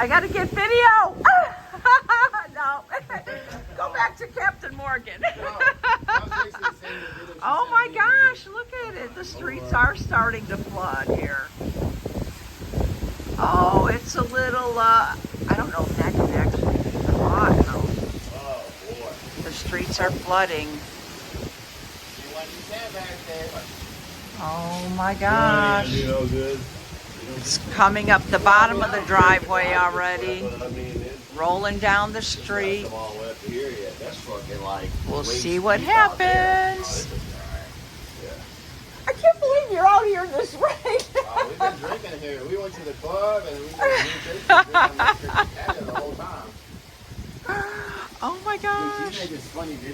I gotta get video. No. Go back to Captain Morgan. Oh my gosh, look at it. The streets are starting to flood here. Oh, it's a little, I don't know if that can actually be caught. No. Oh boy. The streets are flooding. Oh my gosh. It's coming up the bottom of the driveway already. Rolling down the street. We'll see what happens. I can't believe you're out here in this rain. We've been drinking here. We went to the club and we've been drinking the whole time. Oh my gosh. She made this funny video.